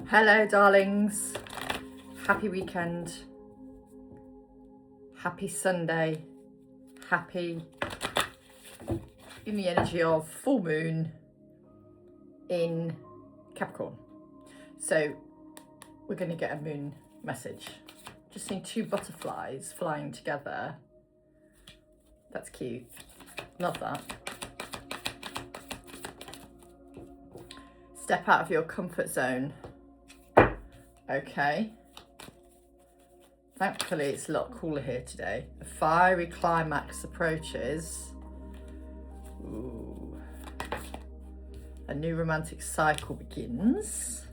Hello, darlings. Happy weekend. Happy Sunday. Happy in the energy of full moon in Capricorn. So we're going to get a moon message. Just seeing two butterflies flying together. That's cute. Love that. Step out of your comfort zone. Okay. Thankfully, it's a lot cooler here today. A fiery climax approaches. Ooh. A new romantic cycle begins.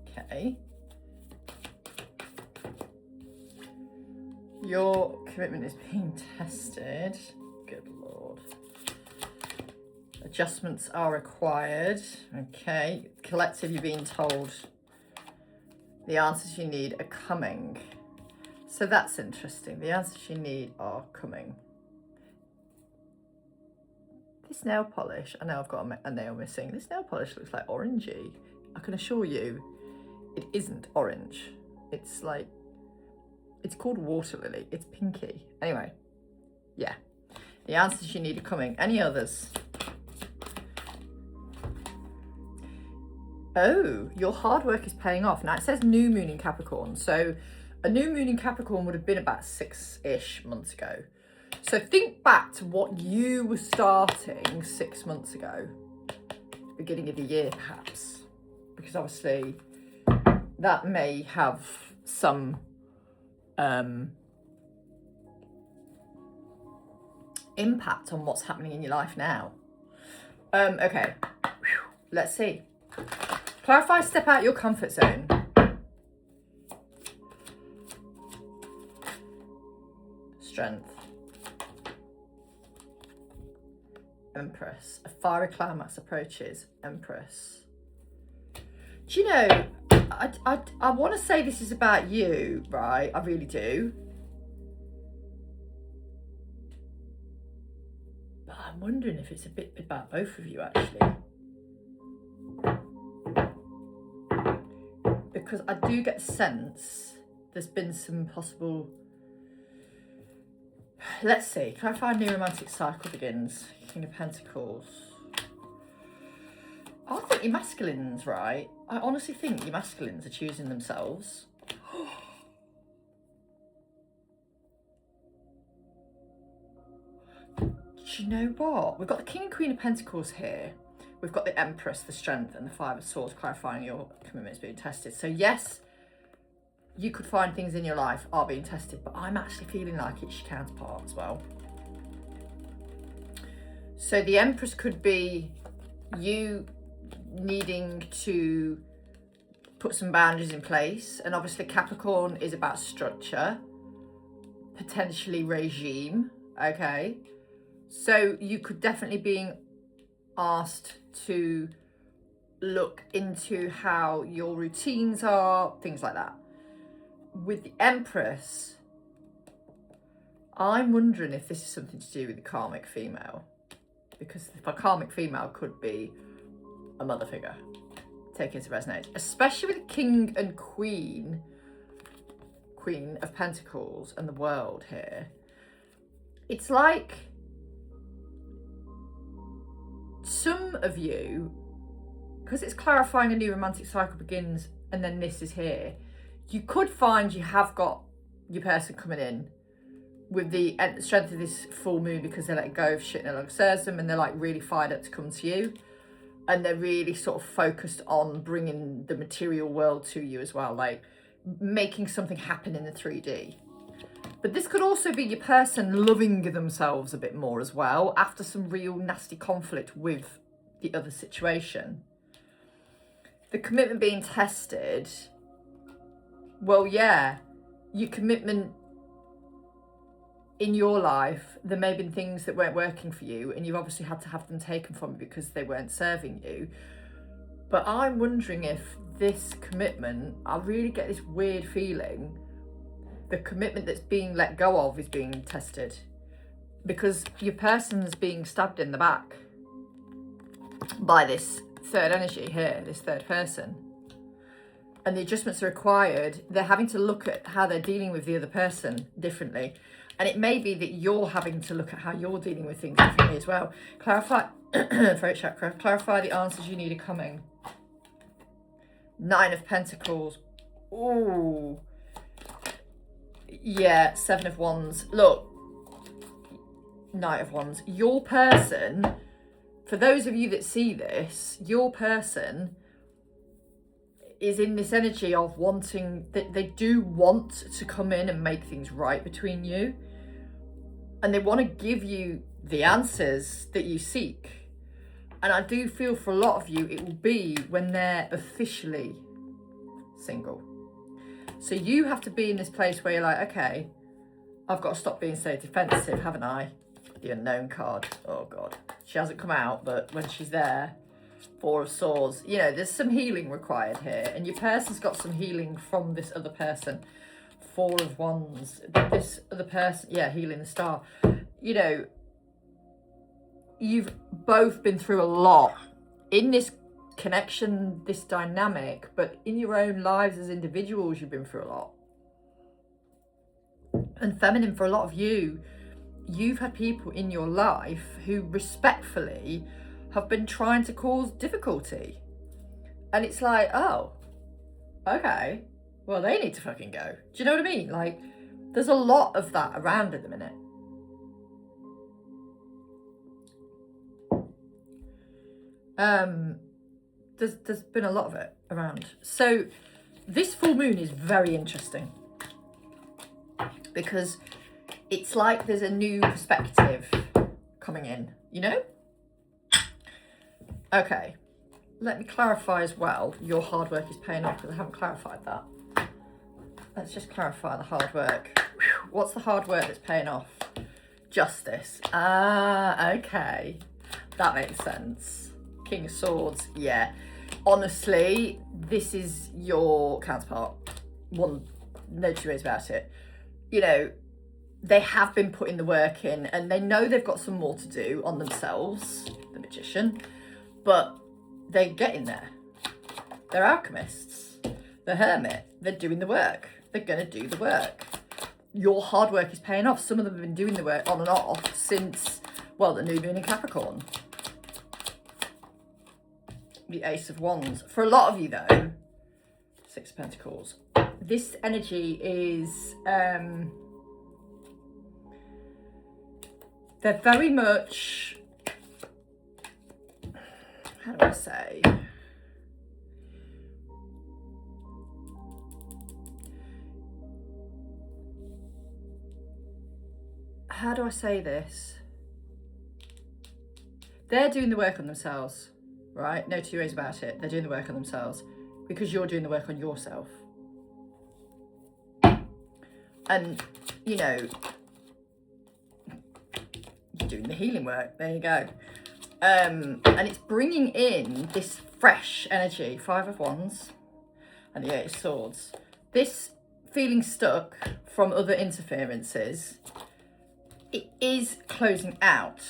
Okay. Your commitment is being tested. Good Lord. Adjustments are required. Okay. Collective, you're being told the answers you need are coming. So that's interesting. The answers you need are coming. This nail polish, I know I've got a nail missing. This nail polish looks like orangey. I can assure you it isn't orange. It's like, it's called water lily. It's pinky. Anyway, yeah. The answers you need are coming. Any others? Oh, your hard work is paying off. Now it says new moon in Capricorn. So a new moon in Capricorn would have been about 6-ish months ago. So think back to what you were starting 6 months ago, beginning of the year perhaps, because obviously that may have some impact on what's happening in your life now. Okay, let's see. Clarify, step out your comfort zone. Strength. Empress. A fiery climax approaches. Empress. Do you know, I want to say this is about you, right? I really do. But I'm wondering if it's a bit about both of you, actually. Because I do get the sense there's been some possible... Let's see. Clarify, new romantic cycle begins. King of Pentacles. I think your masculines, right? I honestly think your masculines are choosing themselves. Do you know what? We've got the King and Queen of Pentacles here. We've got the Empress, the Strength, and the Five of Swords, clarifying your commitments being tested. So yes, you could find things in your life are being tested, but I'm actually feeling like it's your counterpart as well. So the Empress could be you needing to put some boundaries in place. And obviously Capricorn is about structure, potentially regime, okay? So you could definitely be asked to look into how your routines are, things like that. With the Empress, I'm wondering if this is something to do with the karmic female, because a karmic female could be a mother figure. Take it to resonate, especially with the King and Queen of Pentacles and the World here. It's like some of you, because it's clarifying a new romantic cycle begins and then this is here, you could find you have got your person coming in with the strength of this full moon because they're letting go of shit no longer serves them and they're like really fired up to come to you, and they're really sort of focused on bringing the material world to you as well, like making something happen in the 3D. But this could also be your person loving themselves a bit more as well after some real nasty conflict with the other situation. The commitment being tested, well, yeah, your commitment in your life, there may have been things that weren't working for you and you've obviously had to have them taken from you because they weren't serving you. But I'm wondering if this commitment, I really get this weird feeling, the commitment that's being let go of is being tested because your person's being stabbed in the back by this third energy here, this third person. and the adjustments are required, they're having to look at how they're dealing with the other person differently. And it may be that you're having to look at how you're dealing with things differently as well. Clarify, throat chakra, clarify the answers you need are coming. 9 of Pentacles. Ooh. Yeah, 7 of Wands. Look, Knight of Wands. Your person, for those of you that see this, your person is in this energy of wanting, that they do want to come in and make things right between you. And they want to give you the answers that you seek. And I do feel for a lot of you, it will be when they're officially single. So you have to be in this place where you're like, okay, I've got to stop being so defensive, haven't I? The Unknown card. Oh God. She hasn't come out, but when she's there, 4 of Swords. You know, there's some healing required here. And your person's got some healing from this other person. 4 of Wands. This other person, yeah, healing the star. You know, you've both been through a lot in this connection, this dynamic, but in your own lives as individuals, you've been through a lot. And feminine, for a lot of you, you've had people in your life who respectfully have been trying to cause difficulty. And it's like, oh, okay, well, they need to fucking go. Do you know what I mean? Like, there's a lot of that around at the minute. There's been a lot of it around. So this full moon is very interesting because it's like there's a new perspective coming in, you know? Okay, let me clarify as well. Your hard work is paying off because I haven't clarified that. Let's just clarify the hard work. What's the hard work that's paying off? Justice. Ah, okay. That makes sense. King of Swords, yeah. Honestly, this is your counterpart. No two ways about it. You know, they have been putting the work in and they know they've got some more to do on themselves, the Magician, but they're getting there. They're alchemists. The Hermit, they're doing the work. They're going to do the work. Your hard work is paying off. Some of them have been doing the work on and off since, well, the new moon in Capricorn. The Ace of Wands. For a lot of you though, 6 of Pentacles. This energy is, they're very much, how do I say? How do I say this? They're doing the work on themselves. Right? No two ways about it. They're doing the work on themselves because you're doing the work on yourself. And, you know, you're doing the healing work. There you go. And it's bringing in this fresh energy. 5 of Wands and the 8 of Swords. This feeling stuck from other interferences, it is closing out.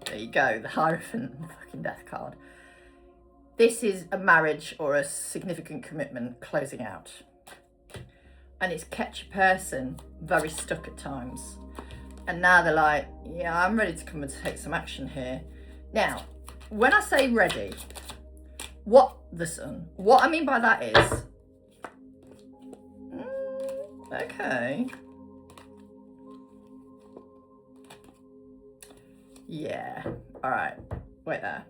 There you go. The Hierophant, the fucking Death card. This is a marriage or a significant commitment closing out. And it's kept your person very stuck at times. And now they're like, yeah, I'm ready to come and take some action here. Now, when I say ready, what I mean by that is, okay. Yeah, all right, wait there.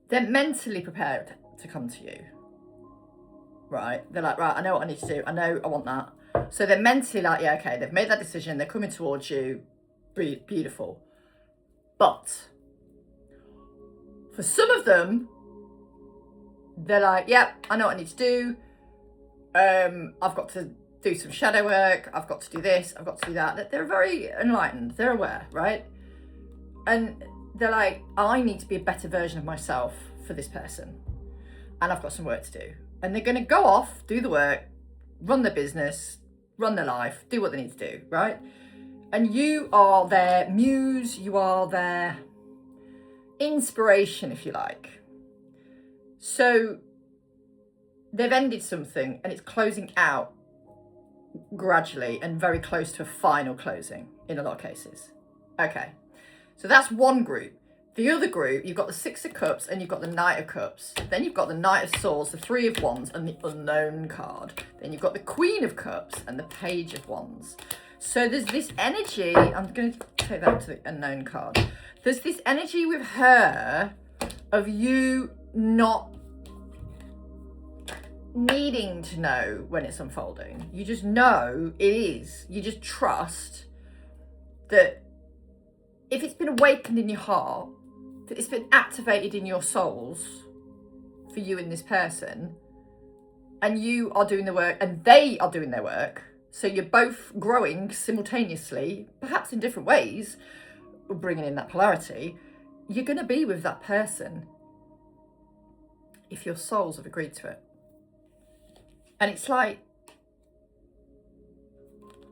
They're mentally prepared to come to you, right? They're like, right, I know what I need to do. I know I want that. So they're mentally like, yeah, okay, they've made that decision. They're coming towards you. Beautiful. But for some of them, they're like, yep, I know what I need to do. I've got to do some shadow work. I've got to do this. I've got to do that. They're very enlightened. They're aware, right? And they're like, I need to be a better version of myself for this person. And I've got some work to do. And they're going to go off, do the work, run their business, run their life, do what they need to do, right? And you are their muse, you are their inspiration, if you like. So they've ended something and it's closing out gradually and very close to a final closing in a lot of cases. Okay, so that's one group. The other group, you've got the Six of Cups and you've got the Knight of Cups. Then you've got the Knight of Swords, the Three of Wands and the Unknown card. Then you've got the Queen of Cups and the Page of Wands. So there's this energy, I'm going to take that to the Unknown card. There's this energy with her of you not needing to know when it's unfolding. You just know it is. You just trust that if it's been awakened in your heart, that it's been activated in your souls for you and this person, and you are doing the work and they are doing their work, so you're both growing simultaneously, perhaps in different ways, bringing in that polarity, you're going to be with that person if your souls have agreed to it. And it's like,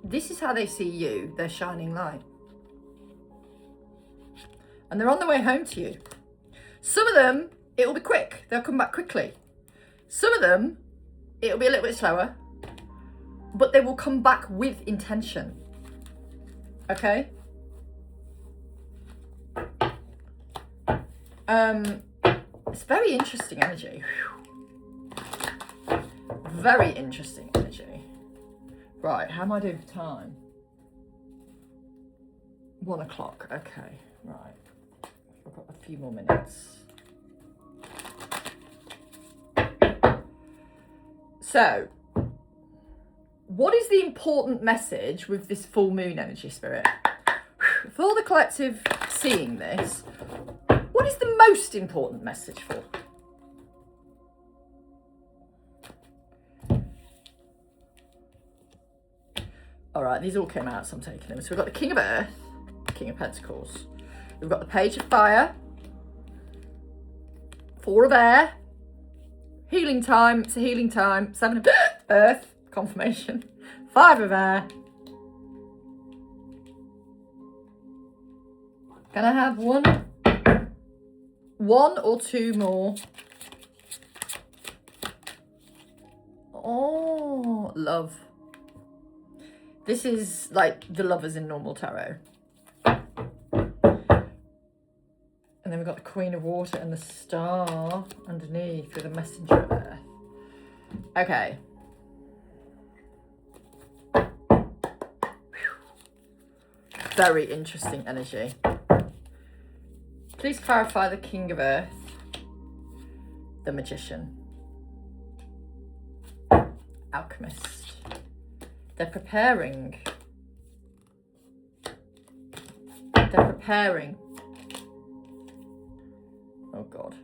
this is how they see you, their shining light. And they're on their way home to you. Some of them, it'll be quick. They'll come back quickly. Some of them, it'll be a little bit slower, but they will come back with intention. Okay? It's very interesting energy. Very interesting energy. Right, how am I doing for time? 1 o'clock, okay, right. I've got a few more minutes. So, what is the important message with this full moon energy, Spirit? For the collective seeing this, what is the most important message for? All right, these all came out, so I'm taking them. So we've got the King of Earth, King of Pentacles. We've got the Page of Fire, Four of Air, healing time, it's a healing time, 7 of Earth, confirmation, 5 of Air. Can I have one or two more? Oh, love. This is like the Lovers in normal tarot. And then we've got the Queen of Water and the Star underneath with the Messenger of Earth. Okay. Very interesting energy. Please clarify the King of Earth, the Magician, Alchemist. They're preparing. They're preparing. Oh God.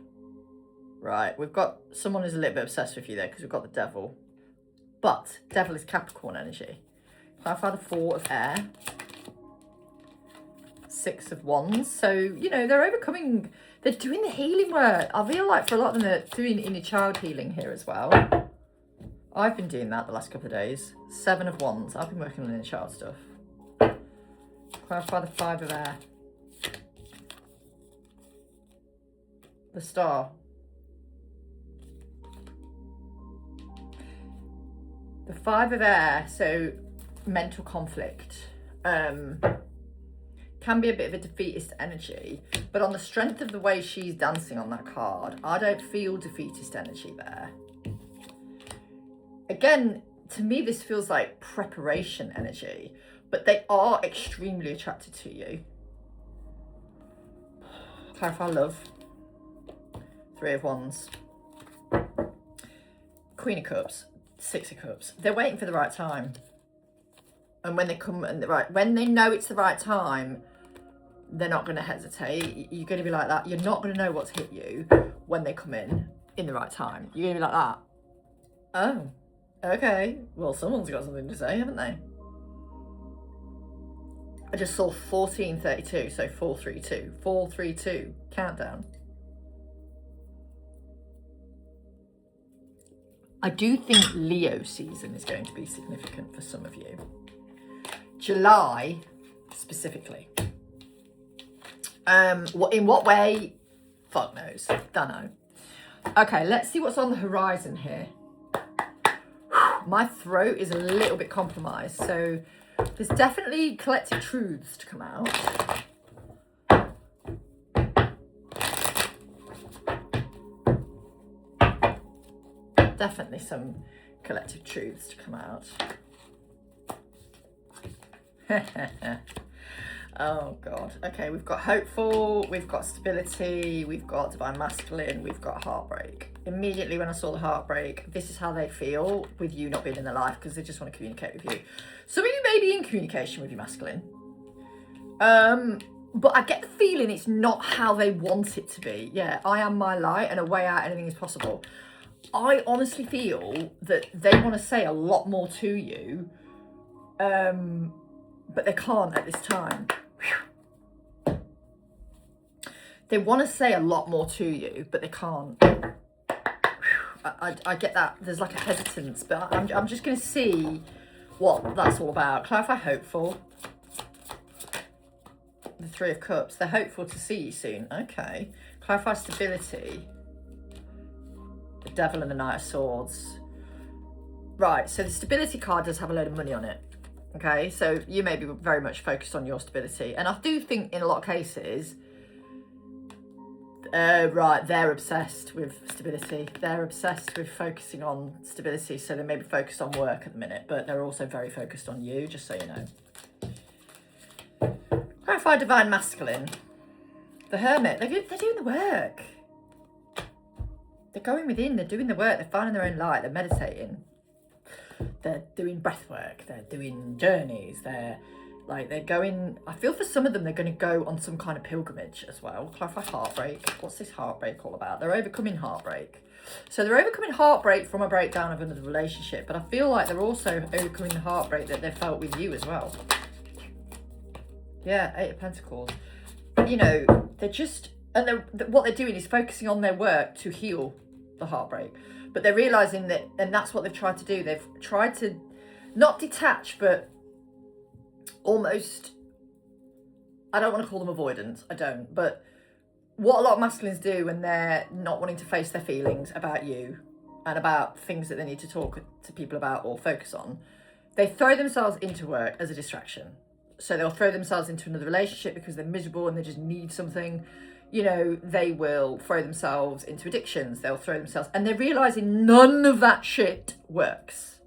Right, we've got someone who's a little bit obsessed with you there because we've got the Devil. But Devil is Capricorn energy. Clarify the 4 of Air. 6 of Wands. So, you know, they're overcoming, they're doing the healing work. I feel like for a lot of them, they're doing inner child healing here as well. I've been doing that the last couple of days. 7 of Wands. I've been working on inner child stuff. Clarify the 5 of Air. The Star. The 5 of Air, so mental conflict. Can be a bit of a defeatist energy, but on the strength of the way she's dancing on that card, I don't feel defeatist energy there. Again, to me, this feels like preparation energy, but they are extremely attracted to you. Clarify love. 3 of Wands. Queen of Cups. 6 of Cups. They're waiting for the right time. And when they come and when they know it's the right time, they're not going to hesitate. You're going to be like that. You're not going to know what's hit you when they come in the right time. You're going to be like that. Oh. Okay, well, someone's got something to say, haven't they? I just saw 1432, so 432. 432, countdown. I do think Leo season is going to be significant for some of you. July, specifically. In what way? Fuck knows. Don't know. Okay, let's see what's on the horizon here. My throat is a little bit compromised, so there's definitely collective truths to come out. Definitely some collective truths to come out. Oh God. Okay, we've got hopeful, we've got stability, we've got divine masculine, we've got heartbreak. Immediately when I saw the heartbreak, this is how they feel with you not being in their life, because they just want to communicate with you. Some of you may be in communication with your masculine. But I get the feeling it's not how they want it to be. Yeah, I am my light and a way out, anything is possible. I honestly feel that they want to say a lot more to you, but they can't at this time. They want to say a lot more to you, but they can't. I get that. There's like a hesitance, but I'm just going to see what that's all about. Clarify hopeful. The Three of Cups. They're hopeful to see you soon. Okay. Clarify stability. The Devil and the Knight of Swords. Right, so the stability card does have a load of money on it. Okay, so you may be very much focused on your stability. And I do think in a lot of cases, right, they're obsessed with stability. They're obsessed with focusing on stability. So they may be focused on work at the minute, but they're also very focused on you, just so you know. Clarify divine masculine. The Hermit, they're doing the work. They're going within, they're doing the work, they're finding their own light, they're meditating. They're doing breath work, they're doing journeys, they're going, I feel for some of them, they're going to go on some kind of pilgrimage as well. Clarify heartbreak. What's this heartbreak all about? They're overcoming heartbreak. So they're overcoming heartbreak from a breakdown of another relationship, but I feel like they're also overcoming the heartbreak that they felt with you as well. Yeah, Eight of Pentacles. You know, they're just, and what they're doing is focusing on their work to heal the heartbreak. But they're realising that, and that's what they've tried to do. They've tried to not detach, but almost, I don't want to call them avoidant, I don't, but what a lot of masculines do when they're not wanting to face their feelings about you and about things that they need to talk to people about or focus on, they throw themselves into work as a distraction. So they'll throw themselves into another relationship because they're miserable and they just need something. You know, they will throw themselves into addictions. They'll throw themselves, and they're realising none of that shit works.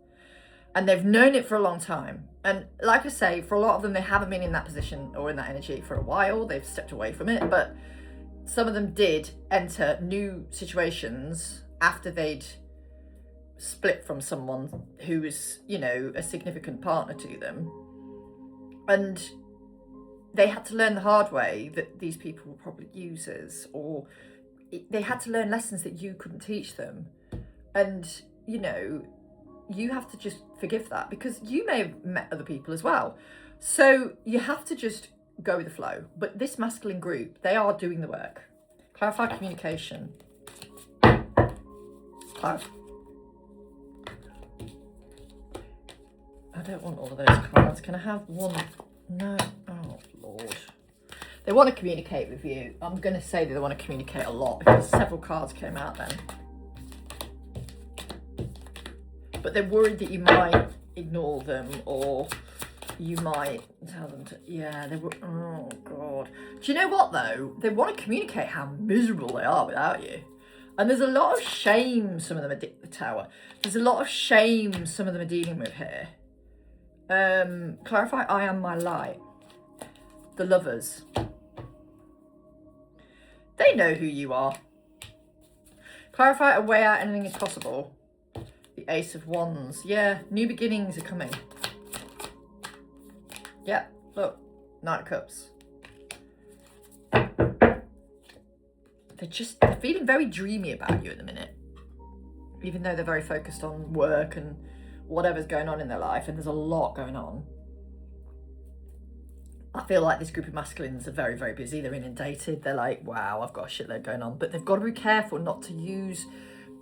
And they've known it for a long time. And like I say, for a lot of them, they haven't been in that position or in that energy for a while. They've stepped away from it. But some of them did enter new situations after they'd split from someone who was, you know, a significant partner to them. And they had to learn the hard way that these people were probably users, or they had to learn lessons that you couldn't teach them. And, you know, you have to just forgive that, because you may have met other people as well. So you have to just go with the flow. But this masculine group, they are doing the work. Clarify communication. I don't want all of those cards. Can I have one? No. Oh, Lord. They want to communicate with you. I'm going to say that they want to communicate a lot because several cards came out then. But they're worried that you might ignore them, or you might tell them to, yeah, they were, oh God. Do you know what though? They want to communicate how miserable they are without you. And there's a lot of shame some of them are, the Tower. There's a lot of shame some of them are dealing with here. Clarify I am my light. The Lovers. They know who you are. Clarify a way out, anything is possible. The Ace of Wands. Yeah, new beginnings are coming. Yeah, look, Knight of Cups. They're feeling very dreamy about you at the minute. Even though they're very focused on work and whatever's going on in their life, and there's a lot going on. I feel like this group of masculines are very, very busy. They're inundated. They're like, wow, I've got a shitload going on. But they've got to be careful not to use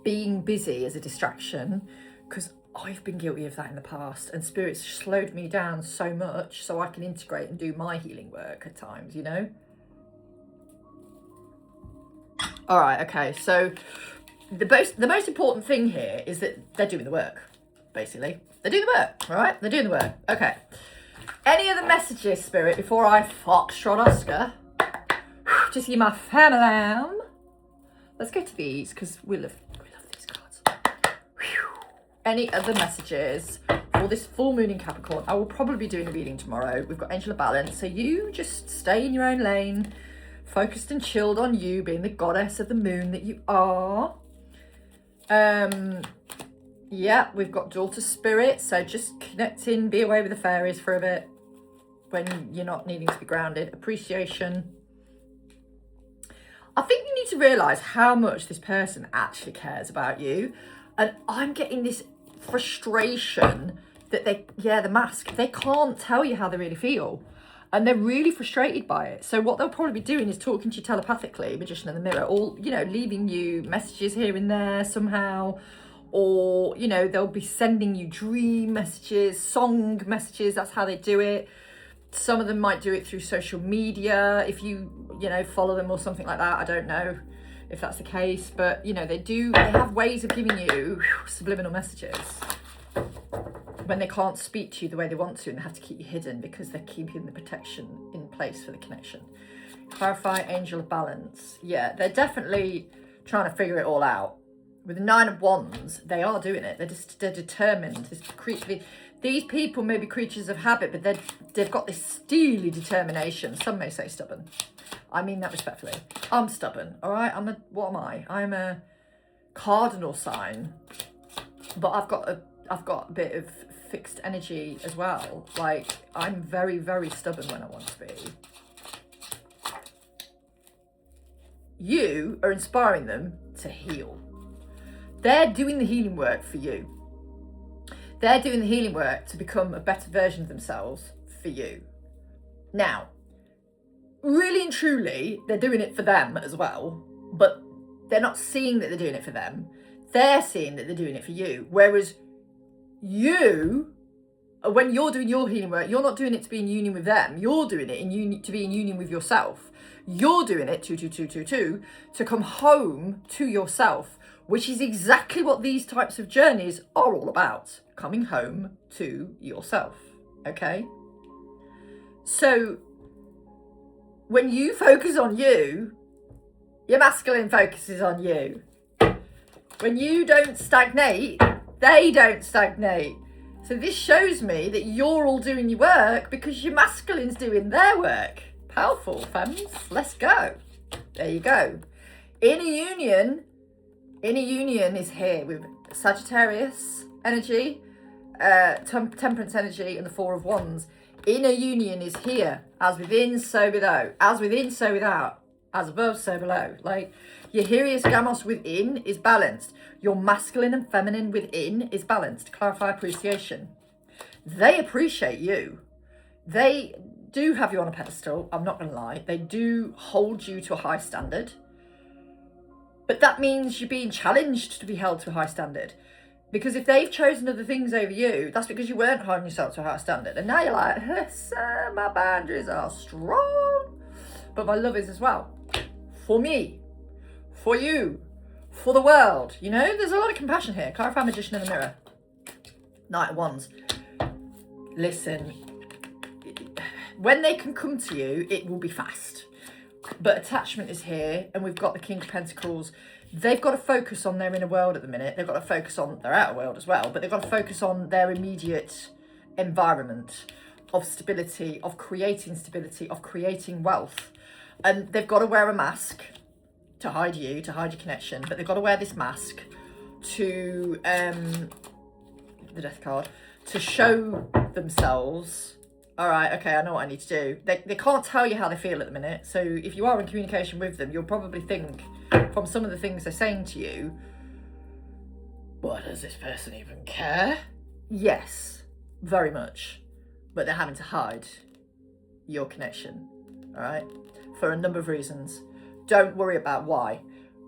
being busy as a distraction, because I've been guilty of that in the past, and Spirit's slowed me down so much so I can integrate and do my healing work at times, you know? All right, okay, so the most important thing here is that they're doing the work. basically. They're doing the work, all right? They're doing the work. Okay. Any other messages, Spirit, before I foxtrot Oscar? Just give my family. Let's go to these, because we love these cards. Any other messages for this full moon in Capricorn? I will probably be doing a reading tomorrow. We've got Angel of Balance, so you just stay in your own lane, focused and chilled on you, being the goddess of the moon that you are. Yeah, we've got Daughter Spirit, so just connect in, be away with the fairies for a bit when you're not needing to be grounded. Appreciation. I think you need to realise how much this person actually cares about you. And I'm getting this frustration that the mask, they can't tell you how they really feel. And they're really frustrated by it. So what they'll probably be doing is talking to you telepathically, Magician in the Mirror, or, you know, leaving you messages here and there somehow. Or, you know, they'll be sending you dream messages, song messages. That's how they do it. Some of them might do it through social media, if you know, follow them or something like that. I don't know if that's the case, but, you know, they have ways of giving you subliminal messages when they can't speak to you the way they want to, and they have to keep you hidden because they're keeping the protection in place for the connection. Clarify, Angel of Balance. Yeah, they're definitely trying to figure it all out. With the Nine of Wands, they are doing it. They're determined. These people may be creatures of habit, but they've got this steely determination. Some may say stubborn. I mean that respectfully. I'm stubborn, all right? What am I? I'm a cardinal sign, but I've got a bit of fixed energy as well. Like, I'm very, very stubborn when I want to be. You are inspiring them to heal. They're doing the healing work for you. They're doing the healing work to become a better version of themselves for you. Now, really and truly, they're doing it for them as well, but they're not seeing that they're doing it for them. They're seeing that they're doing it for you. Whereas you, when you're doing your healing work, you're not doing it to be in union with them. You're doing it to be in union with yourself. You're doing it, to come home to yourself, which is exactly what these types of journeys are all about. Coming home to yourself, okay? So when you focus on you, your masculine focuses on you. When you don't stagnate, they don't stagnate. So this shows me that you're all doing your work because your masculine's doing their work. Powerful, femmes. Let's go. There you go. Inner union is here with Sagittarius energy, Temperance energy, and the Four of Wands. Inner union is here. As within, so without. As within, so without. As above, so below. Like, your Helios Gamos within is balanced. Your masculine and feminine within is balanced. Clarify, appreciation. They appreciate you. They do have you on a pedestal. I'm not going to lie. They do hold you to a high standard. But that means you're being challenged to be held to a high standard. Because if they've chosen other things over you, that's because you weren't holding yourself to a high standard. And now you're like, listen, my boundaries are strong, but my love is as well. For me, for you, for the world. You know, there's a lot of compassion here. Clarify, Magician in the Mirror. Knight of Wands. Listen, when they can come to you, it will be fast. But attachment is here, and we've got the King of Pentacles. They've got to focus on their inner world at the minute. They've got to focus on their outer world as well, but they've got to focus on their immediate environment of stability, of creating wealth. And they've got to wear a mask to hide you, to hide your connection, but they've got to wear this mask to, the Death card, to show themselves, all right, okay, I know what I need to do. They can't tell you how they feel at the minute. So if you are in communication with them, you'll probably think from some of the things they're saying to you, what, does this person even care? Yes, very much. But they're having to hide your connection, all right? For a number of reasons. Don't worry about why.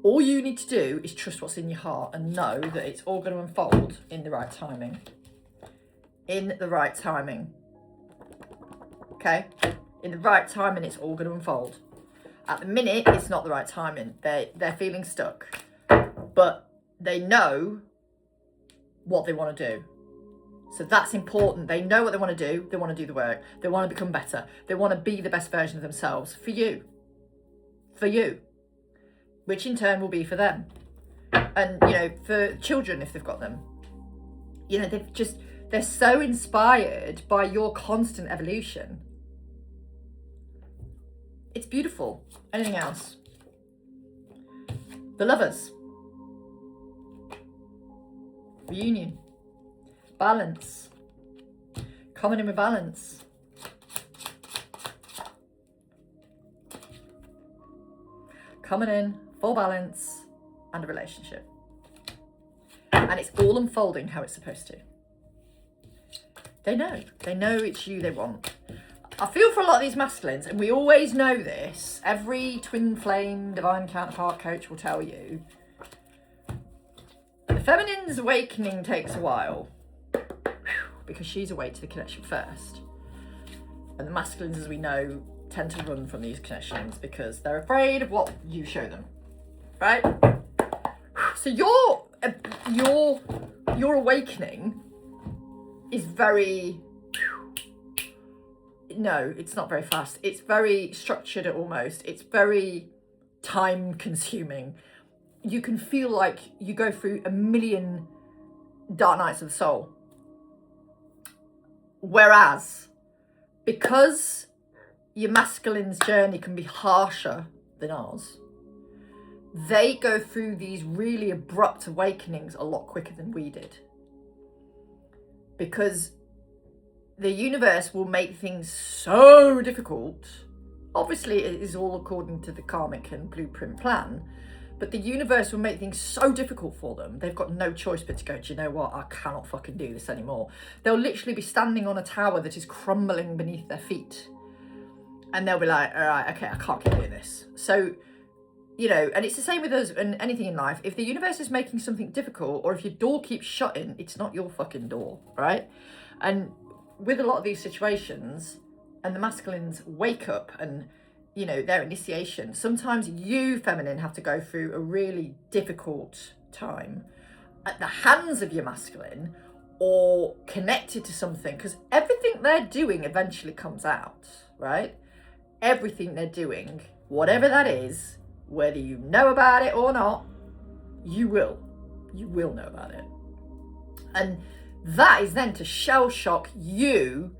All you need to do is trust what's in your heart and know that it's all going to unfold in the right timing. In the right timing. Okay? In the right timing, it's all going to unfold. At the minute, it's not the right timing. They're feeling stuck. But they know what they want to do. So that's important. They know what they want to do. They want to do the work. They want to become better. They want to be the best version of themselves for you. For you. Which in turn will be for them. And, you know, for children, if they've got them. You know, they're so inspired by your constant evolution. It's beautiful. Anything else? The Lovers. Reunion. Balance. Coming in with balance. Coming in for balance and a relationship. And it's all unfolding how it's supposed to. They know it's you they want. I feel for a lot of these masculines, and we always know this, every twin flame divine counterpart coach will tell you, the feminine's awakening takes a while because she's awake to the connection first. And the masculines, as we know, tend to run from these connections because they're afraid of what you show them, right? So your awakening is very, no, it's not very fast. It's very structured almost. It's very time consuming. You can feel like you go through a million dark nights of the soul. Whereas, because your masculine's journey can be harsher than ours, they go through these really abrupt awakenings a lot quicker than we did. Because the universe will make things so difficult. Obviously, it is all according to the karmic and blueprint plan, but the universe will make things so difficult for them. They've got no choice but to go, do you know what? I cannot fucking do this anymore. They'll literally be standing on a tower that is crumbling beneath their feet. And they'll be like, all right, okay, I can't keep doing this. So, you know, and it's the same with us and anything in life. If the universe is making something difficult, or if your door keeps shutting, it's not your fucking door, right? And with a lot of these situations, and the masculines wake up and, you know, their initiation, sometimes you, feminine, have to go through a really difficult time at the hands of your masculine or connected to something, because everything they're doing eventually comes out, right? Everything they're doing, whatever that is, whether you know about it or not, you will know about it. And that is then to shell shock you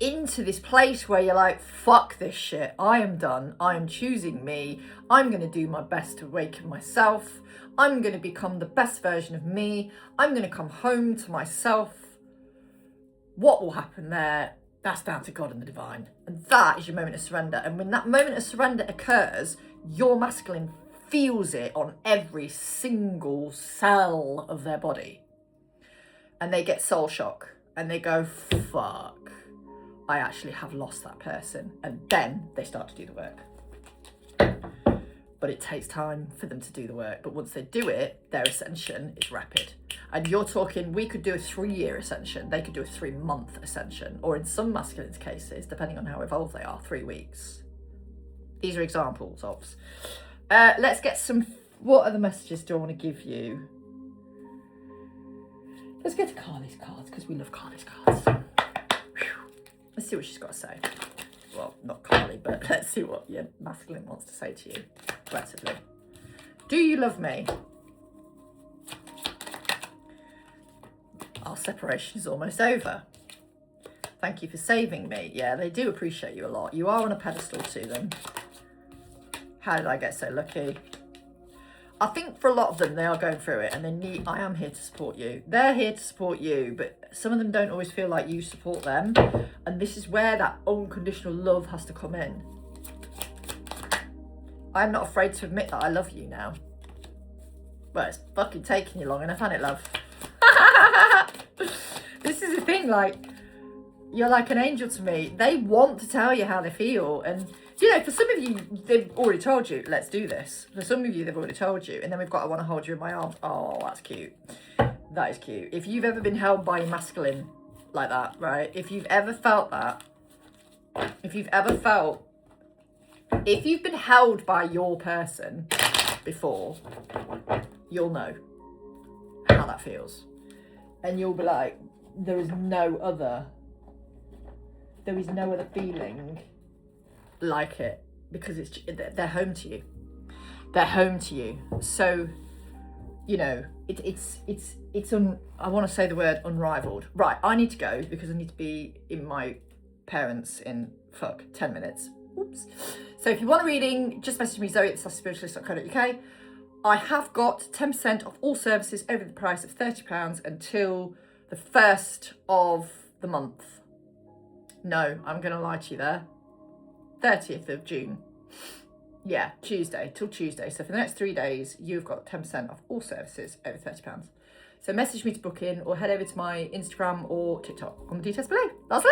into this place where you're like, fuck this shit, I am done, I am choosing me, I'm going to do my best to awaken myself, I'm going to become the best version of me, I'm going to come home to myself. What will happen there? That's down to God and the divine. And that is your moment of surrender. And when that moment of surrender occurs, your masculine feels it on every single cell of their body. And they get soul shock. And they go, fuck, I actually have lost that person. And then they start to do the work. But it takes time for them to do the work. But once they do it, their ascension is rapid. And you're talking, we could do a 3-year ascension. They could do a 3-month ascension. Or in some masculines' cases, depending on how evolved they are, 3 weeks. These are examples of. Let's get some, what other messages do I want to give you? Let's get to Carly's cards, because we love Carly's cards. Let's see what she's got to say. Well, not Carly, but let's see what your masculine wants to say to you collectively. Do you love me? Our separation is almost over. Thank you for saving me. Yeah, they do appreciate you a lot. You are on a pedestal to them. How did I get so lucky? I think for a lot of them, they are going through it and they need, I am here to support you. They're here to support you, but some of them don't always feel like you support them. And this is where that unconditional love has to come in. I'm not afraid to admit that I love you now. Well, it's fucking taking you long enough, hasn't it, love? This is the thing, like, you're like an angel to me. They want to tell you how they feel. And, you know, for some of you, they've already told you, let's do this. For some of you, they've already told you. And then we've got, I want to hold you in my arms. Oh, that's cute. That is cute. If you've ever been held by a masculine like that, right? If you've ever felt that, if you've been held by your person before, you'll know how that feels. And you'll be like, there is no other feeling like it, because they're home to you. They're home to you. So, you know, I want to say the word unrivaled. Right, I need to go because I need to be in my parents in 10 minutes. Oops. So if you want a reading, just message me, zoe@spiritualist.co.uk. I have got 10% off all services over the price of £30 until the 1st of the month. No, I'm going to lie to you there. 30th of June. Yeah, Tuesday, till Tuesday. So for the next 3 days, you've got 10% off all services over £30. So message me to book in or head over to my Instagram or TikTok on the details below. That's it.